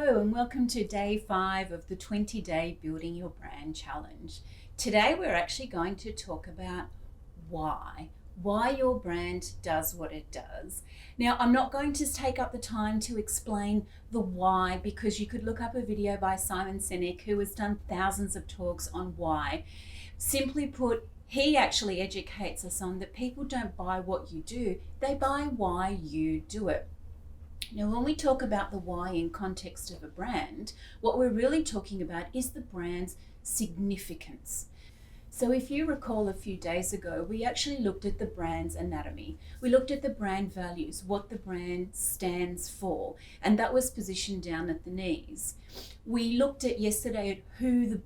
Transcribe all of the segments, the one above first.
Hello and welcome to day 5 of the 20-day Building Your Brand Challenge. Today we're actually going to talk about why your brand does what it does. Now, I'm not going to take up the time to explain the why, because you could look up a video by Simon Sinek, who has done thousands of talks on why. Simply put, he actually educates us on that people don't buy what you do, they buy why you do it. Now, when we talk about the why in context of a brand, what we're really talking about is the brand's significance. So if you recall a few days ago, we actually looked at the brand's anatomy. We looked at the brand values, what the brand stands for, and that was positioned down at the knees. We looked at yesterday at who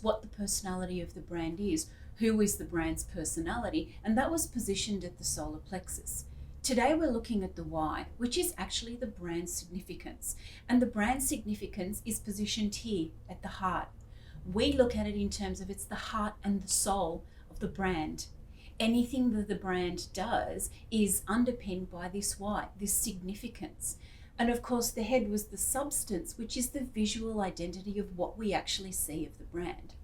what the personality of the brand is, who is the brand's personality, and that was positioned at the solar plexus. Today we're looking at the why, which is actually the brand's significance. And the brand significance is positioned here at the heart. We look at it in terms of it's the heart and the soul of the brand. Anything that the brand does is underpinned by this why, this significance. And of course the head was the substance, which is the visual identity of what we actually see of the brand.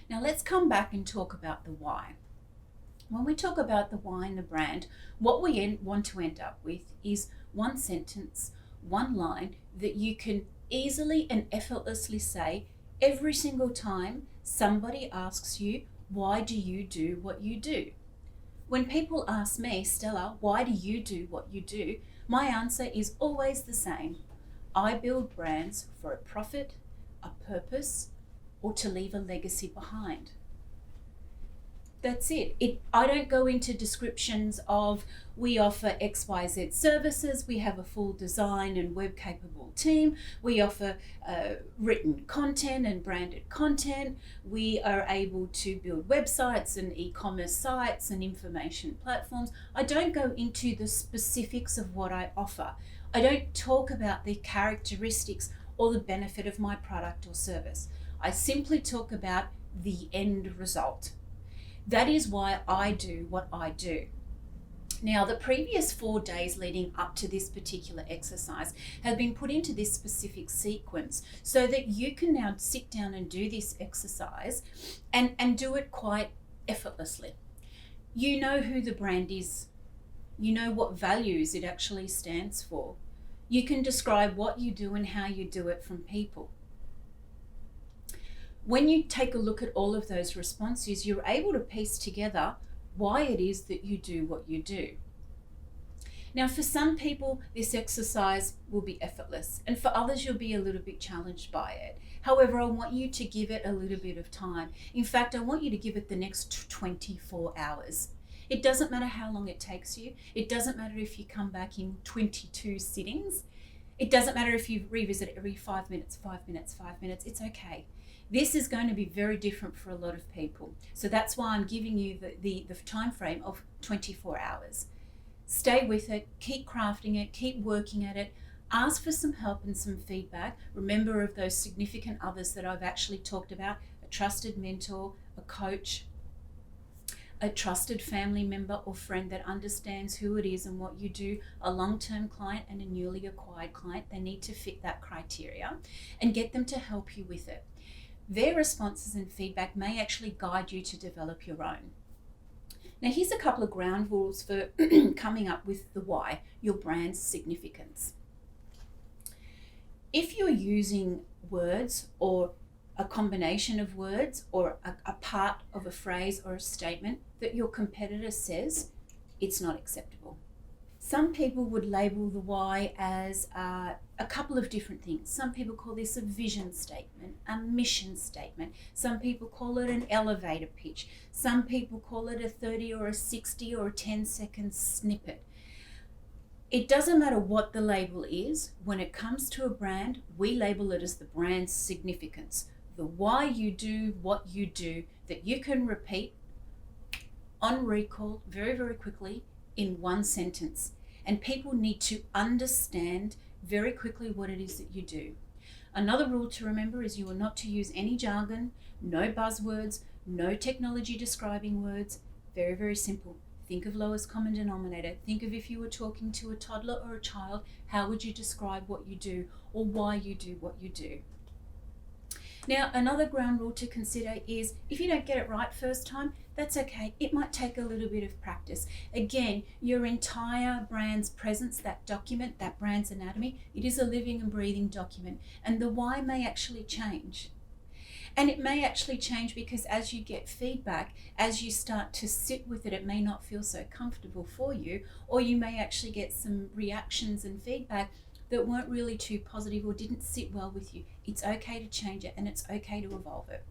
Now let's come back and talk about the why. When we talk about the why in the brand, what we want to end up with is one sentence, one line that you can easily and effortlessly say every single time somebody asks you, why do you do what you do? When people ask me, Stella, why do you do what you do? My answer is always the same. I build brands for a profit, a purpose, or to leave a legacy behind. That's it. I don't go into descriptions of we offer XYZ services, we have a full design and web capable team, we offer written content and branded content, we are able to build websites and e-commerce sites and information platforms. I don't go into the specifics of what I offer. I don't talk about the characteristics or the benefit of my product or service. I simply talk about the end result. That is why I do what I do. Now, the previous 4 days leading up to this particular exercise have been put into this specific sequence so that you can now sit down and do this exercise and do it quite effortlessly. You know who the brand is. You know what values it actually stands for. You can describe what you do and how you do it from people. When you take a look at all of those responses, you're able to piece together why it is that you do what you do. Now, for some people, this exercise will be effortless, and for others, you'll be a little bit challenged by it. However, I want you to give it a little bit of time. In fact, I want you to give it the next 24 hours. It doesn't matter how long it takes you. It doesn't matter if you come back in 22 sittings. It doesn't matter if you revisit every 5 minutes, 5 minutes, 5 minutes. It's okay. This is going to be very different for a lot of people. So that's why I'm giving you the time frame of 24 hours. Stay with it, keep crafting it, keep working at it, ask for some help and some feedback. Remember of those significant others that I've actually talked about, a trusted mentor, a coach, a trusted family member or friend that understands who it is and what you do, a long-term client and a newly acquired client. They need to fit that criteria and get them to help you with it. Their responses and feedback may actually guide you to develop your own. Now, here's a couple of ground rules for coming up with the why, your brand's significance. If you're using words or a combination of words or a part of a phrase or a statement that your competitor says, it's not acceptable. Some people would label the why as a couple of different things. Some people call this a vision statement, a mission statement. Some people call it an elevator pitch. Some people call it a 30 or a 60 or a 10-second snippet. It doesn't matter what the label is. When it comes to a brand, we label it as the brand's significance. The why you do what you do that you can repeat on recall very, very quickly in one sentence. And people need to understand very quickly what it is that you do. Another rule to remember is you are not to use any jargon, no buzzwords, no technology describing words. Very, very simple. Think of lowest common denominator. Think of if you were talking to a toddler or a child, how would you describe what you do or why you do what you do? Now, another ground rule to consider is if you don't get it right first time, that's okay. It might take a little bit of practice. Again, your entire brand's presence, that document, that brand's anatomy, it is a living and breathing document. And the why may actually change. And it may actually change because as you get feedback, as you start to sit with it, it may not feel so comfortable for you, or you may actually get some reactions and feedback that weren't really too positive or didn't sit well with you. It's okay to change it and it's okay to evolve it.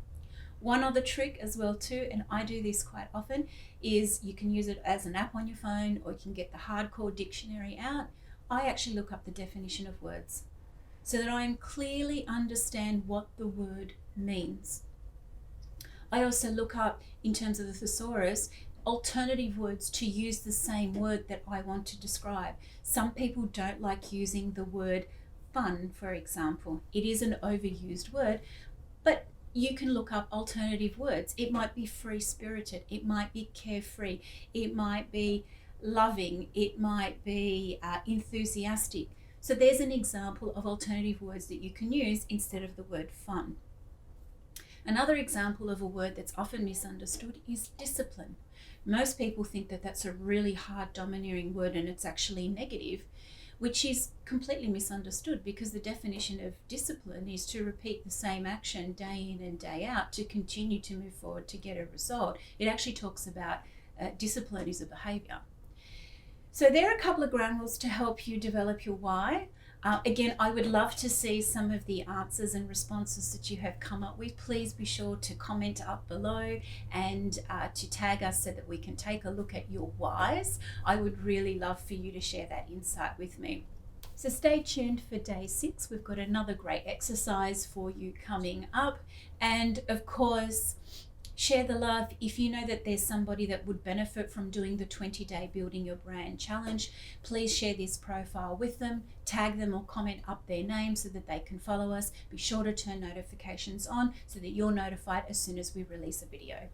One other trick as well too, and I do this quite often, is you can use it as an app on your phone or you can get the hardcore dictionary out. I actually look up the definition of words so that I clearly understand what the word means. I also look up, in terms of the thesaurus, alternative words to use the same word that I want to describe. Some people don't like using the word fun, for example. It is an overused word, but you can look up alternative words. It might be free-spirited, it might be carefree, it might be loving, it might be enthusiastic. So there's an example of alternative words that you can use instead of the word fun. Another example of a word that's often misunderstood is discipline. Most people think that that's a really hard, domineering word and it's actually negative, which is completely misunderstood because the definition of discipline is to repeat the same action day in and day out to continue to move forward to get a result. It actually talks about discipline is a behavior. So there are a couple of ground rules to help you develop your why. Again, I would love to see some of the answers and responses that you have come up with. Please be sure to comment up below and to tag us so that we can take a look at your whys. I would really love for you to share that insight with me. So stay tuned for day 6. We've got another great exercise for you coming up. And of course, share the love. If you know that there's somebody that would benefit from doing the 20-day Building Your Brand Challenge, please share this profile with them, tag them or comment up their name so that they can follow us. Be sure to turn notifications on so that you're notified as soon as we release a video.